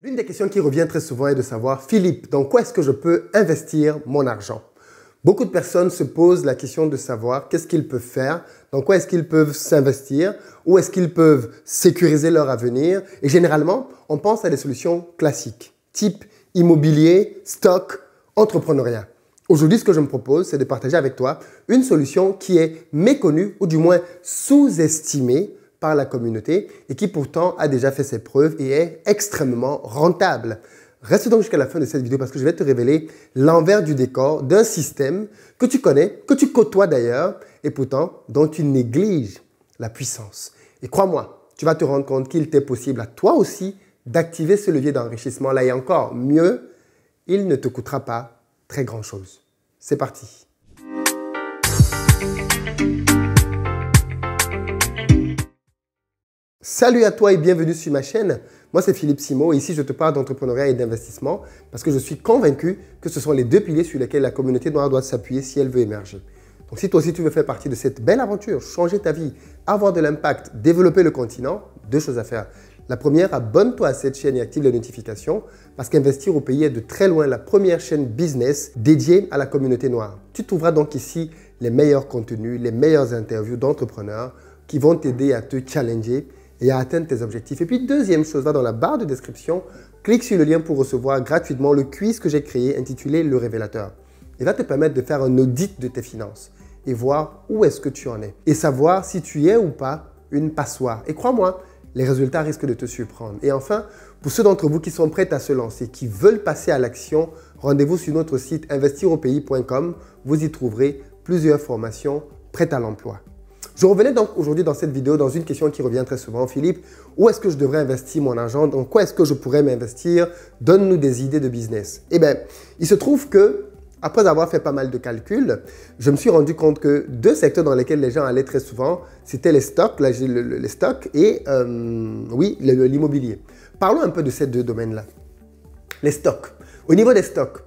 L'une des questions qui revient très souvent est de savoir, Philippe, dans quoi est-ce que je peux investir mon argent? Beaucoup de personnes se posent la question de savoir qu'est-ce qu'ils peuvent faire, dans quoi est-ce qu'ils peuvent s'investir, où est-ce qu'ils peuvent sécuriser leur avenir. Et généralement, on pense à des solutions classiques, type immobilier, stock, entrepreneuriat. Aujourd'hui, ce que je me propose, c'est de partager avec toi une solution qui est méconnue ou du moins sous-estimée par la communauté et qui pourtant a déjà fait ses preuves et est extrêmement rentable. Reste donc jusqu'à la fin de cette vidéo parce que je vais te révéler l'envers du décor d'un système que tu connais, que tu côtoies d'ailleurs et pourtant dont tu négliges la puissance. Et crois-moi, tu vas te rendre compte qu'il t'est possible à toi aussi d'activer ce levier d'enrichissement là et encore mieux, il ne te coûtera pas très grand-chose. C'est parti. Salut à toi et bienvenue sur ma chaîne. Moi, c'est Philippe Simo et ici, je te parle d'entrepreneuriat et d'investissement parce que je suis convaincu que ce sont les deux piliers sur lesquels la communauté noire doit s'appuyer si elle veut émerger. Donc, si toi aussi, tu veux faire partie de cette belle aventure, changer ta vie, avoir de l'impact, développer le continent, deux choses à faire. La première, abonne-toi à cette chaîne et active les notifications parce qu'Investir au pays est de très loin la première chaîne business dédiée à la communauté noire. Tu trouveras donc ici les meilleurs contenus, les meilleures interviews d'entrepreneurs qui vont t'aider à te challenger et à atteindre tes objectifs. Et puis, deuxième chose, va dans la barre de description, clique sur le lien pour recevoir gratuitement le quiz que j'ai créé intitulé Le Révélateur. Il va te permettre de faire un audit de tes finances et voir où est-ce que tu en es et savoir si tu es ou pas une passoire. Et crois-moi, les résultats risquent de te surprendre. Et enfin, pour ceux d'entre vous qui sont prêts à se lancer, qui veulent passer à l'action, rendez-vous sur notre site investiraupays.com. Vous y trouverez plusieurs formations prêtes à l'emploi. Je revenais donc aujourd'hui dans cette vidéo dans une question qui revient très souvent. Philippe, où est-ce que je devrais investir mon argent? Dans quoi est-ce que je pourrais m'investir? Donne-nous des idées de business. Eh bien, il se trouve que, après avoir fait pas mal de calculs, je me suis rendu compte que deux secteurs dans lesquels les gens allaient très souvent, c'était les stocks, les stocks et l'immobilier. Parlons un peu de ces deux domaines-là. Les stocks. Au niveau des stocks,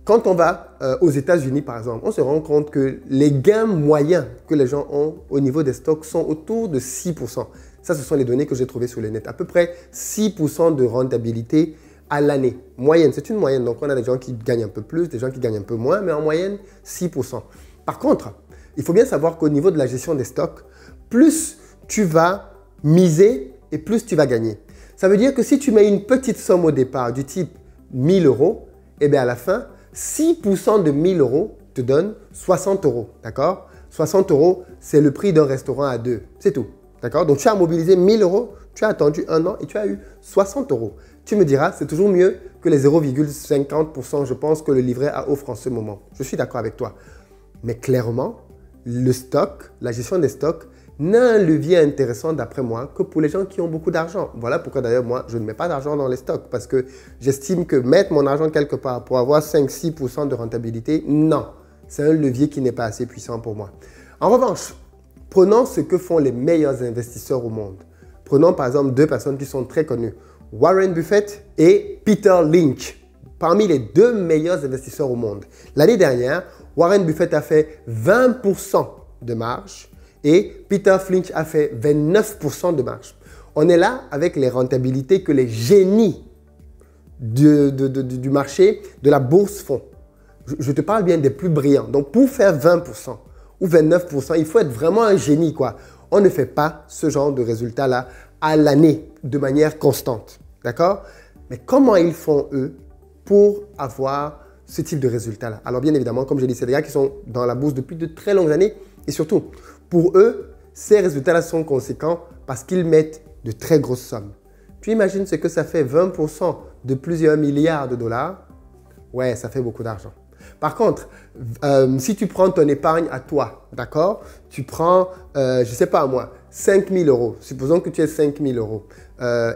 quand on va aux États-Unis, par exemple, on se rend compte que les gains moyens que les gens ont au niveau des stocks sont autour de 6%. Ça, ce sont les données que j'ai trouvées sur le net. À peu près 6% de rentabilité à l'année. Moyenne, c'est une moyenne. Donc, on a des gens qui gagnent un peu plus, des gens qui gagnent un peu moins, mais en moyenne, 6%. Par contre, il faut bien savoir qu'au niveau de la gestion des stocks, plus tu vas miser et plus tu vas gagner. Ça veut dire que si tu mets une petite somme au départ du type 1000 euros, eh bien à la fin, 6% de 1000 euros te donne 60 euros, d'accord? 60 euros, c'est le prix d'un restaurant à deux, c'est tout, d'accord? Donc, tu as mobilisé 1000 euros, tu as attendu un an et tu as eu 60 euros. Tu me diras, c'est toujours mieux que les 0,50%, je pense, que le livret A offre en ce moment. Je suis d'accord avec toi. Mais clairement, le stock, la gestion des stocks, n'a un levier intéressant d'après moi que pour les gens qui ont beaucoup d'argent. Voilà pourquoi d'ailleurs moi je ne mets pas d'argent dans les stocks parce que j'estime que mettre mon argent quelque part pour avoir 5-6% de rentabilité, non, c'est un levier qui n'est pas assez puissant pour moi. En revanche, prenons ce que font les meilleurs investisseurs au monde. Prenons par exemple deux personnes qui sont très connues, Warren Buffett et Peter Lynch, parmi les deux meilleurs investisseurs au monde. L'année dernière, Warren Buffett a fait 20% de marge et Peter Lynch a fait 29% de marge. On est là avec les rentabilités que les génies du marché, de la bourse font. Je te parle bien des plus brillants. Donc, pour faire 20% ou 29%, il faut être vraiment un génie, quoi. On ne fait pas ce genre de résultats-là à l'année de manière constante. D'accord? Mais comment ils font, eux, pour avoir ce type de résultats-là? Alors, bien évidemment, comme je dis, c'est des gars qui sont dans la bourse depuis de très longues années et surtout, pour eux, ces résultats-là sont conséquents parce qu'ils mettent de très grosses sommes. Tu imagines ce que ça fait 20% de plusieurs milliards de dollars? Ouais, ça fait beaucoup d'argent. Par contre, si tu prends ton épargne à toi, d'accord? Tu prends, je ne sais pas moi, 5 000 euros. Supposons que tu aies 5 000 euros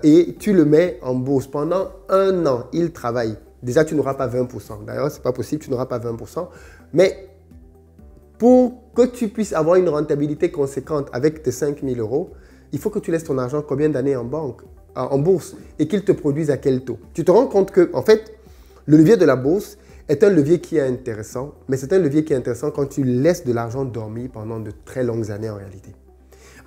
et tu le mets en bourse pendant un an. Il travaille. Déjà, tu n'auras pas 20%. D'ailleurs, ce n'est pas possible, tu n'auras pas 20%. Mais pour que tu puisses avoir une rentabilité conséquente avec tes 5 000 euros, il faut que tu laisses ton argent combien d'années en bourse et qu'il te produise à quel taux. Tu te rends compte que, en fait, le levier de la bourse est un levier qui est intéressant, mais c'est un levier qui est intéressant quand tu laisses de l'argent dormir pendant de très longues années en réalité.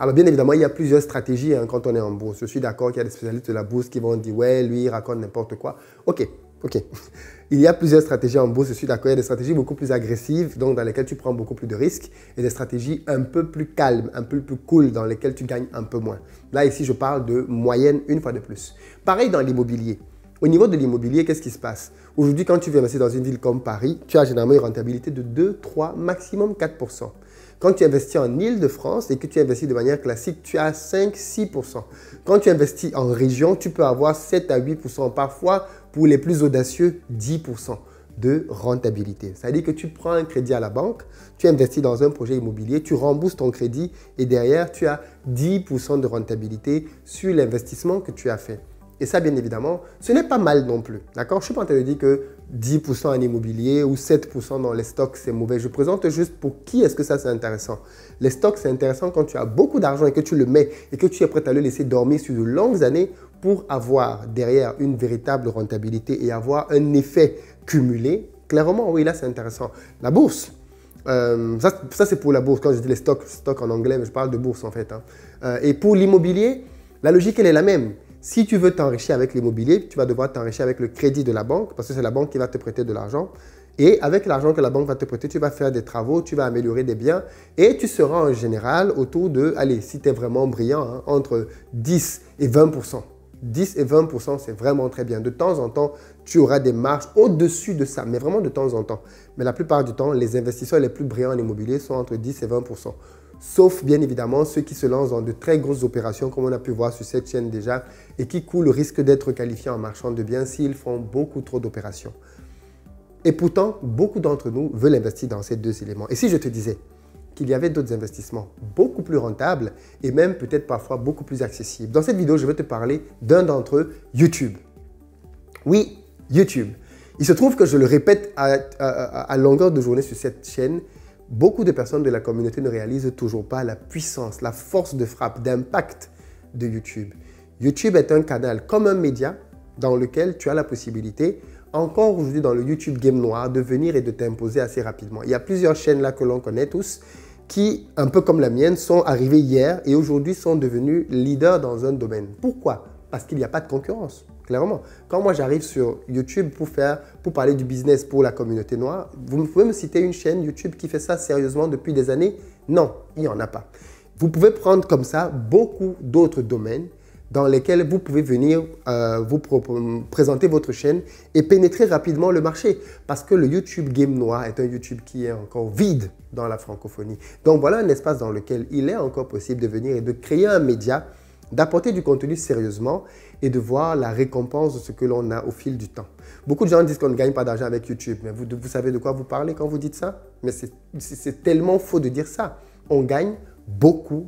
Alors bien évidemment, il y a plusieurs stratégies hein, quand on est en bourse. Je suis d'accord qu'il y a des spécialistes de la bourse qui vont dire « ouais, lui, il raconte n'importe quoi ». Ok. Il y a plusieurs stratégies en bourse, je suis d'accord. Il y a des stratégies beaucoup plus agressives, donc dans lesquelles tu prends beaucoup plus de risques, et des stratégies un peu plus calmes, un peu plus cool, dans lesquelles tu gagnes un peu moins. Là, ici, je parle de moyenne une fois de plus. Pareil dans l'immobilier. Au niveau de l'immobilier, qu'est-ce qui se passe? Aujourd'hui, quand tu veux investir dans une ville comme Paris, tu as généralement une rentabilité de 2, 3, maximum 4%. Quand tu investis en Île-de-France et que tu investis de manière classique, tu as 5, 6%. Quand tu investis en région, tu peux avoir 7 à 8%, parfois pour les plus audacieux, 10% de rentabilité. C'est-à-dire que tu prends un crédit à la banque, tu investis dans un projet immobilier, tu rembourses ton crédit et derrière, tu as 10% de rentabilité sur l'investissement que tu as fait. Et ça, bien évidemment, ce n'est pas mal non plus. D'accord? Je ne suis pas en train de dire que 10% en immobilier ou 7% dans les stocks, c'est mauvais. Je présente juste pour qui est-ce que ça, c'est intéressant. Les stocks, c'est intéressant quand tu as beaucoup d'argent et que tu le mets et que tu es prêt à le laisser dormir sur de longues années pour avoir derrière une véritable rentabilité et avoir un effet cumulé. Clairement, oui, là, c'est intéressant. La bourse, ça c'est pour la bourse. Quand je dis les stocks en anglais, mais je parle de bourse en fait. Hein. Et pour l'immobilier, la logique, elle est la même. Si tu veux t'enrichir avec l'immobilier, tu vas devoir t'enrichir avec le crédit de la banque parce que c'est la banque qui va te prêter de l'argent. Et avec l'argent que la banque va te prêter, tu vas faire des travaux, tu vas améliorer des biens et tu seras en général autour de, allez, si tu es vraiment brillant, hein, entre 10 et 20%. 10 et 20%, c'est vraiment très bien. De temps en temps, tu auras des marges au-dessus de ça, mais vraiment de temps en temps. Mais la plupart du temps, les investisseurs les plus brillants en immobilier sont entre 10 et 20%. Sauf bien évidemment ceux qui se lancent dans de très grosses opérations comme on a pu voir sur cette chaîne déjà et qui courent le risque d'être qualifiés en marchand de biens s'ils font beaucoup trop d'opérations. Et pourtant, beaucoup d'entre nous veulent investir dans ces deux éléments. Et si je te disais qu'il y avait d'autres investissements beaucoup plus rentables et même peut-être parfois beaucoup plus accessibles. Dans cette vidéo, je vais te parler d'un d'entre eux, YouTube. Oui, YouTube. Il se trouve que je le répète à longueur de journée sur cette chaîne. Beaucoup de personnes de la communauté ne réalisent toujours pas la puissance, la force de frappe, d'impact de YouTube. YouTube est un canal comme un média dans lequel tu as la possibilité, encore aujourd'hui dans le YouTube Game Noir, de venir et de t'imposer assez rapidement. Il y a plusieurs chaînes là que l'on connaît tous qui, un peu comme la mienne, sont arrivées hier et aujourd'hui sont devenues leaders dans un domaine. Pourquoi? Parce qu'il n'y a pas de concurrence. Clairement, quand moi j'arrive sur YouTube pour parler du business pour la communauté noire, vous pouvez me citer une chaîne YouTube qui fait ça sérieusement depuis des années? Non, il n'y en a pas. Vous pouvez prendre comme ça beaucoup d'autres domaines dans lesquels vous pouvez venir vous présenter votre chaîne et pénétrer rapidement le marché. Parce que le YouTube Game Noir est un YouTube qui est encore vide dans la francophonie. Donc voilà un espace dans lequel il est encore possible de venir et de créer un média, d'apporter du contenu sérieusement et de voir la récompense de ce que l'on a au fil du temps. Beaucoup de gens disent qu'on ne gagne pas d'argent avec YouTube, mais vous savez de quoi vous parlez quand vous dites ça? Mais c'est tellement faux de dire ça. On gagne beaucoup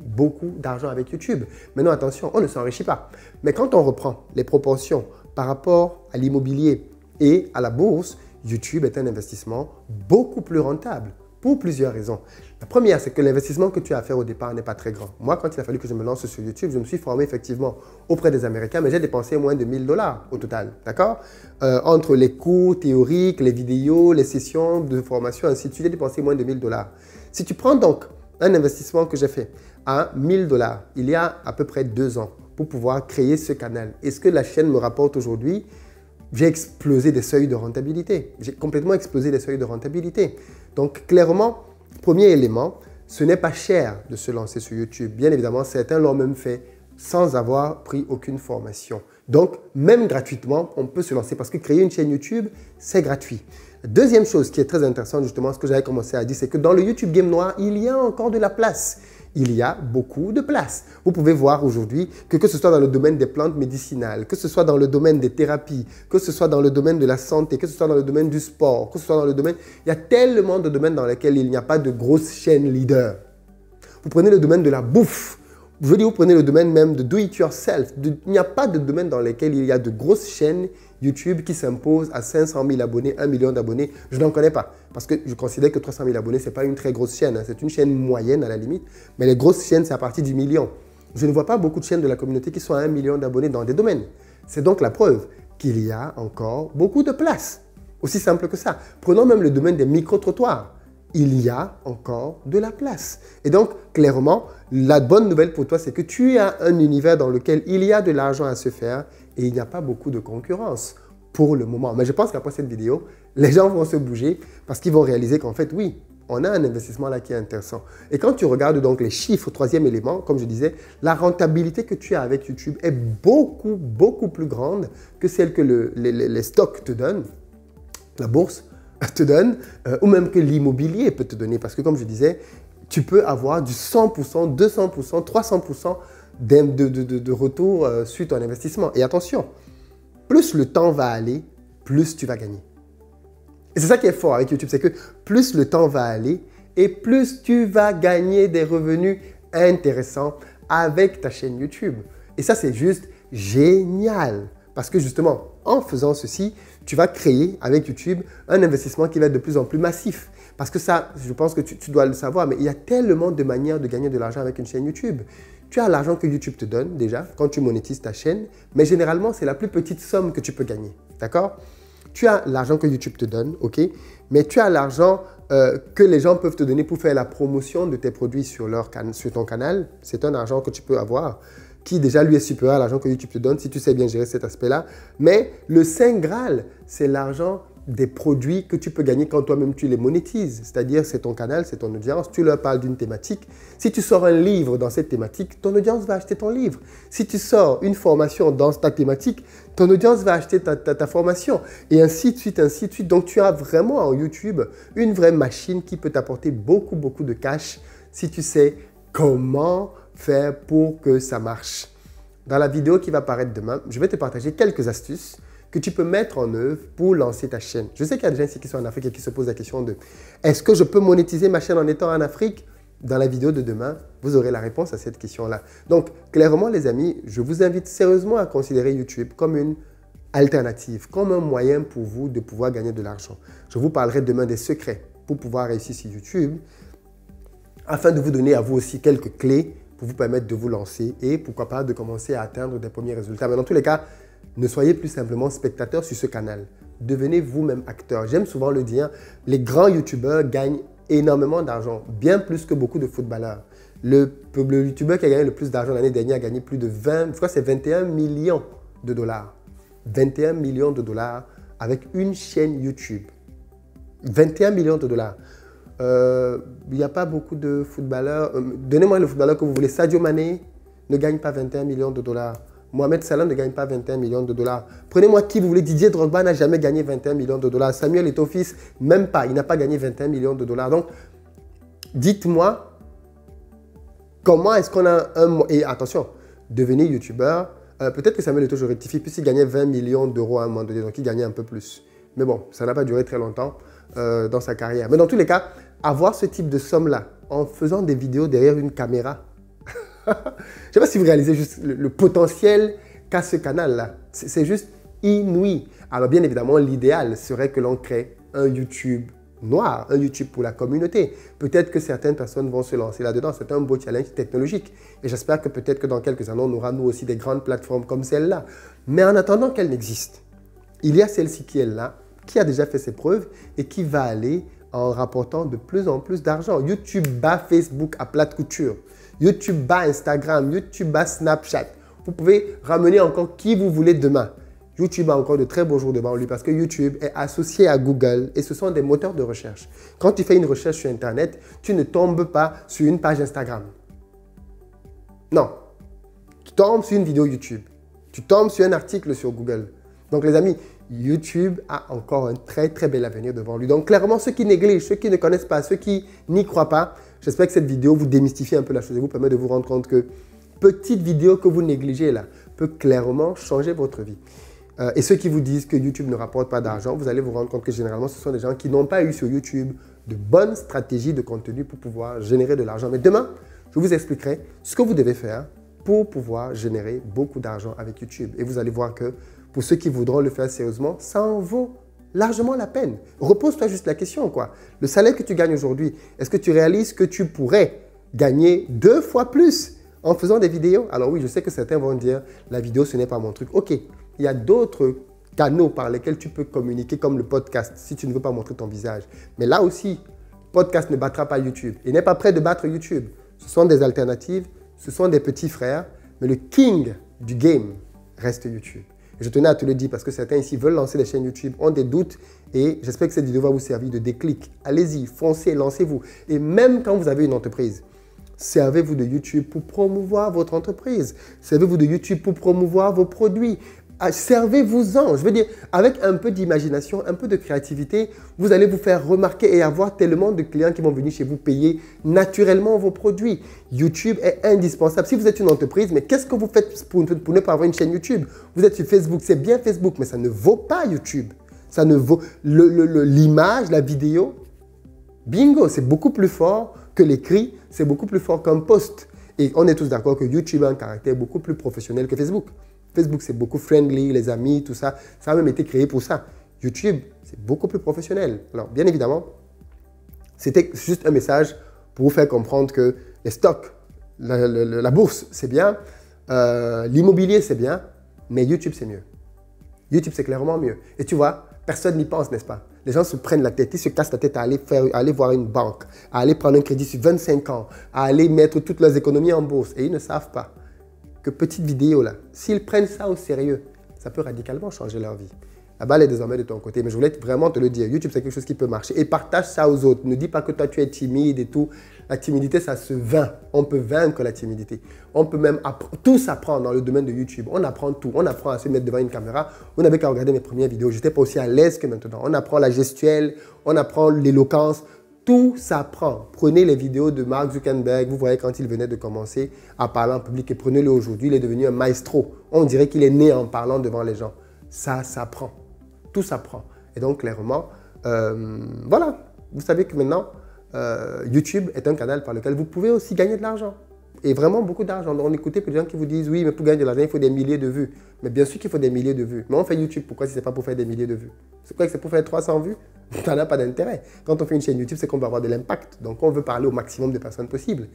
d'argent avec YouTube. Maintenant, attention, on ne s'enrichit pas. Mais quand on reprend les proportions par rapport à l'immobilier et à la bourse, YouTube est un investissement beaucoup plus rentable pour plusieurs raisons. La première, c'est que l'investissement que tu as à faire au départ n'est pas très grand. Moi, quand il a fallu que je me lance sur YouTube, je me suis formé effectivement auprès des Américains, mais j'ai dépensé moins de 1000 $ au total, d'accord? Entre les cours théoriques, les vidéos, les sessions de formation, ainsi de suite, j'ai dépensé moins de 1000 $. Si tu prends donc un investissement que j'ai fait à 1000 $, il y a à peu près 2 ans, pour pouvoir créer ce canal, est-ce que la chaîne me rapporte aujourd'hui? J'ai explosé des seuils de rentabilité. J'ai complètement explosé les seuils de rentabilité. Donc, clairement, premier élément, ce n'est pas cher de se lancer sur YouTube. Bien évidemment, certains l'ont même fait sans avoir pris aucune formation. Donc, même gratuitement, on peut se lancer parce que créer une chaîne YouTube, c'est gratuit. Deuxième chose qui est très intéressante, justement, ce que j'avais commencé à dire, c'est que dans le YouTube Game Noir, il y a encore de la place. Il y a beaucoup de place. Vous pouvez voir aujourd'hui que ce soit dans le domaine des plantes médicinales, que ce soit dans le domaine des thérapies, que ce soit dans le domaine de la santé, que ce soit dans le domaine du sport, que ce soit dans le domaine... Il y a tellement de domaines dans lesquels il n'y a pas de grosses chaînes leaders. Vous prenez le domaine de la bouffe. Je veux dire, vous prenez le domaine même de do it yourself. Il n'y a pas de domaine dans lequel il y a de grosses chaînes YouTube qui s'imposent à 500 000 abonnés, 1 million d'abonnés. Je n'en connais pas. Parce que je considère que 300 000 abonnés, ce n'est pas une très grosse chaîne. Hein. C'est une chaîne moyenne à la limite. Mais les grosses chaînes, c'est à partir du million. Je ne vois pas beaucoup de chaînes de la communauté qui sont à 1 million d'abonnés dans des domaines. C'est donc la preuve qu'il y a encore beaucoup de place. Aussi simple que ça. Prenons même le domaine des micro-trottoirs. il y a encore de la place. Et donc, clairement, la bonne nouvelle pour toi, c'est que tu as un univers dans lequel il y a de l'argent à se faire et il n'y a pas beaucoup de concurrence pour le moment. Mais je pense qu'après cette vidéo, les gens vont se bouger parce qu'ils vont réaliser qu'en fait, oui, on a un investissement là qui est intéressant. Et quand tu regardes donc les chiffres, troisième élément, comme je disais, la rentabilité que tu as avec YouTube est beaucoup, beaucoup plus grande que celle que les stocks te donnent, la bourse te donne, ou même que l'immobilier peut te donner. Parce que comme je disais, tu peux avoir du 100%, 200%, 300% de retour suite à un investissement. Et attention, plus le temps va aller, plus tu vas gagner. Et c'est ça qui est fort avec YouTube, c'est que plus le temps va aller et plus tu vas gagner des revenus intéressants avec ta chaîne YouTube. Et ça, c'est juste génial. Parce que justement, en faisant ceci, tu vas créer avec YouTube un investissement qui va être de plus en plus massif. Parce que ça, je pense que tu dois le savoir, mais il y a tellement de manières de gagner de l'argent avec une chaîne YouTube. Tu as l'argent que YouTube te donne déjà quand tu monétises ta chaîne, mais généralement, c'est la plus petite somme que tu peux gagner. D'accord? Tu as l'argent que YouTube te donne, ok? Mais tu as l'argent que les gens peuvent te donner pour faire la promotion de tes produits sur ton canal. C'est un argent que tu peux avoir qui déjà lui est supérieur à l'argent que YouTube te donne si tu sais bien gérer cet aspect-là. Mais le Saint Graal, c'est l'argent des produits que tu peux gagner quand toi-même tu les monétises. C'est-à-dire, c'est ton canal, c'est ton audience, tu leur parles d'une thématique. Si tu sors un livre dans cette thématique, ton audience va acheter ton livre. Si tu sors une formation dans ta thématique, ton audience va acheter ta formation. Et ainsi de suite, ainsi de suite. Donc, tu as vraiment en YouTube une vraie machine qui peut t'apporter beaucoup, beaucoup de cash si tu sais comment faire pour que ça marche. Dans la vidéo qui va paraître demain, je vais te partager quelques astuces que tu peux mettre en œuvre pour lancer ta chaîne. Je sais qu'il y a des gens ici qui sont en Afrique et qui se posent la question de est-ce que je peux monétiser ma chaîne en étant en Afrique? Dans la vidéo de demain, vous aurez la réponse à cette question-là. Donc, clairement, les amis, je vous invite sérieusement à considérer YouTube comme une alternative, comme un moyen pour vous de pouvoir gagner de l'argent. Je vous parlerai demain des secrets pour pouvoir réussir sur YouTube afin de vous donner à vous aussi quelques clés pour vous permettre de vous lancer et pourquoi pas de commencer à atteindre des premiers résultats. Mais dans tous les cas, ne soyez plus simplement spectateur sur ce canal. Devenez vous-même acteur. J'aime souvent le dire, les grands YouTubeurs gagnent énormément d'argent, bien plus que beaucoup de footballeurs. Le YouTubeur qui a gagné le plus d'argent l'année dernière a gagné plus de 21 millions de dollars. 21 millions de dollars avec une chaîne YouTube. 21 millions de dollars. Il n'y a pas beaucoup de footballeurs. Donnez-moi le footballeur que vous voulez. Sadio Mané ne gagne pas 21 millions de dollars. Mohamed Salah ne gagne pas 21 millions de dollars. Prenez-moi qui vous voulez. Didier Drogba n'a jamais gagné 21 millions de dollars. Samuel Eto'o-Fils, même pas. Il n'a pas gagné 21 millions de dollars. Donc, dites-moi, comment est-ce qu'on a un... Et attention, devenez youtubeur. Peut-être que Samuel Eto'o, je rectifie, puisqu'il gagnait 20 millions d'euros à un moment donné. Donc, il gagnait un peu plus. Mais bon, ça n'a pas duré très longtemps dans sa carrière. Mais dans tous les cas, avoir ce type de somme-là, en faisant des vidéos derrière une caméra, je ne sais pas si vous réalisez juste le potentiel qu'a ce canal-là. C'est juste inouï. Alors bien évidemment, l'idéal serait que l'on crée un YouTube noir, un YouTube pour la communauté. Peut-être que certaines personnes vont se lancer là-dedans. C'est un beau challenge technologique. Et j'espère que peut-être que dans quelques années, on aura nous aussi des grandes plateformes comme celle-là. Mais en attendant qu'elle n'existe, il y a celle-ci qui est là, qui a déjà fait ses preuves et qui va aller en rapportant de plus en plus d'argent. YouTube bat Facebook à plate couture. YouTube bat Instagram, YouTube bat Snapchat. Vous pouvez ramener encore qui vous voulez demain. YouTube a encore de très beaux jours devant lui parce que YouTube est associé à Google et ce sont des moteurs de recherche. Quand tu fais une recherche sur Internet, tu ne tombes pas sur une page Instagram. Non. Tu tombes sur une vidéo YouTube. Tu tombes sur un article sur Google. Donc les amis, YouTube a encore un très très bel avenir devant lui. Donc clairement, ceux qui négligent, ceux qui ne connaissent pas, ceux qui n'y croient pas, j'espère que cette vidéo vous démystifie un peu la chose et vous permet de vous rendre compte que petite vidéo que vous négligez là peut clairement changer votre vie. Et ceux qui vous disent que YouTube ne rapporte pas d'argent, vous allez vous rendre compte que généralement, ce sont des gens qui n'ont pas eu sur YouTube de bonnes stratégies de contenu pour pouvoir générer de l'argent. Mais demain, je vous expliquerai ce que vous devez faire pour pouvoir générer beaucoup d'argent avec YouTube. Et vous allez voir que pour ceux qui voudront le faire sérieusement, ça en vaut largement la peine. Repose-toi juste la question, quoi. Le salaire que tu gagnes aujourd'hui, est-ce que tu réalises que tu pourrais gagner 2 fois plus en faisant des vidéos? Alors oui, je sais que certains vont dire, la vidéo, ce n'est pas mon truc. Ok, il y a d'autres canaux par lesquels tu peux communiquer, comme le podcast, si tu ne veux pas montrer ton visage. Mais là aussi, podcast ne battra pas YouTube. Il n'est pas prêt de battre YouTube. Ce sont des alternatives, ce sont des petits frères, mais le king du game reste YouTube. Et je tenais à te le dire parce que certains ici veulent lancer des chaînes YouTube, ont des doutes et j'espère que cette vidéo va vous servir de déclic. Allez-y, foncez, lancez-vous. Et même quand vous avez une entreprise, servez-vous de YouTube pour promouvoir votre entreprise. Servez-vous de YouTube pour promouvoir vos produits. Servez-vous-en. Je veux dire, avec un peu d'imagination, un peu de créativité, vous allez vous faire remarquer et avoir tellement de clients qui vont venir chez vous payer naturellement vos produits. YouTube est indispensable. Si vous êtes une entreprise, mais qu'est-ce que vous faites pour ne pas avoir une chaîne YouTube? Vous êtes sur Facebook, c'est bien Facebook, mais ça ne vaut pas YouTube. Ça ne vaut l'image, la vidéo. Bingo, c'est beaucoup plus fort que l'écrit, c'est beaucoup plus fort qu'un post. Et on est tous d'accord que YouTube a un caractère beaucoup plus professionnel que Facebook. Facebook, c'est beaucoup friendly, les amis, tout ça. Ça a même été créé pour ça. YouTube, c'est beaucoup plus professionnel. Alors, bien évidemment, c'était juste un message pour vous faire comprendre que les stocks, la bourse, c'est bien. L'immobilier, c'est bien. Mais YouTube, c'est mieux. YouTube, c'est clairement mieux. Et tu vois, personne n'y pense, n'est-ce pas? Les gens se prennent la tête, ils se cassent la tête à aller voir une banque, à aller prendre un crédit sur 25 ans, à aller mettre toutes leurs économies en bourse. Et ils ne savent pas que petite vidéo là, s'ils prennent ça au sérieux, ça peut radicalement changer leur vie. La balle est désormais de ton côté, mais je voulais vraiment te le dire. YouTube, c'est quelque chose qui peut marcher. Et partage ça aux autres. Ne dis pas que toi, tu es timide et tout. La timidité, ça se vainc. On peut vaincre la timidité. On peut même tout s'apprendre dans le domaine de YouTube. On apprend tout. On apprend à se mettre devant une caméra. Vous n'avez qu'à regarder mes premières vidéos. Je n'étais pas aussi à l'aise que maintenant. On apprend la gestuelle, on apprend l'éloquence. Tout s'apprend. Prenez les vidéos de Mark Zuckerberg. Vous voyez quand il venait de commencer à parler en public et prenez-le aujourd'hui. Il est devenu un maestro. On dirait qu'il est né en parlant devant les gens. Ça s'apprend. Tout s'apprend. Et donc, clairement, voilà. Vous savez que maintenant, YouTube est un canal par lequel vous pouvez aussi gagner de l'argent. Et vraiment beaucoup d'argent. On écoutez que des gens qui vous disent, oui, mais pour gagner de l'argent, il faut des milliers de vues. Mais bien sûr qu'il faut des milliers de vues. Mais on fait YouTube, pourquoi si ce n'est pas pour faire des milliers de vues? C'est quoi que c'est pour faire 300 vues? Ça n'a pas d'intérêt. Quand on fait une chaîne YouTube, c'est qu'on va avoir de l'impact. Donc, on veut parler au maximum de personnes possible.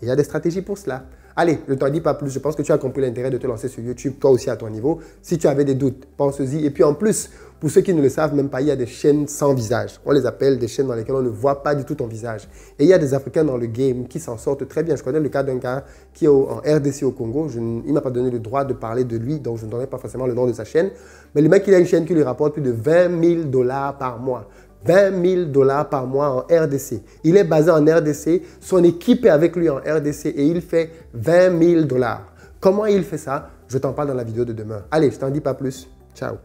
Et il y a des stratégies pour cela. Allez, je ne t'en dis pas plus. Je pense que tu as compris l'intérêt de te lancer sur YouTube, toi aussi à ton niveau. Si tu avais des doutes, pense-y. Et puis en plus, pour ceux qui ne le savent même pas, il y a des chaînes sans visage. On les appelle des chaînes dans lesquelles on ne voit pas du tout ton visage. Et il y a des Africains dans le game qui s'en sortent très bien. Je connais le cas d'un gars qui est en RDC au Congo. Il ne m'a pas donné le droit de parler de lui, donc je ne donnerai pas forcément le nom de sa chaîne. Mais le mec, il a une chaîne qui lui rapporte plus de 20 000 $ par mois. 20 000 $ par mois en RDC. Il est basé en RDC, son équipe est avec lui en RDC et il fait 20 000 $. Comment il fait ça? Je t'en parle dans la vidéo de demain. Allez, je t'en dis pas plus. Ciao.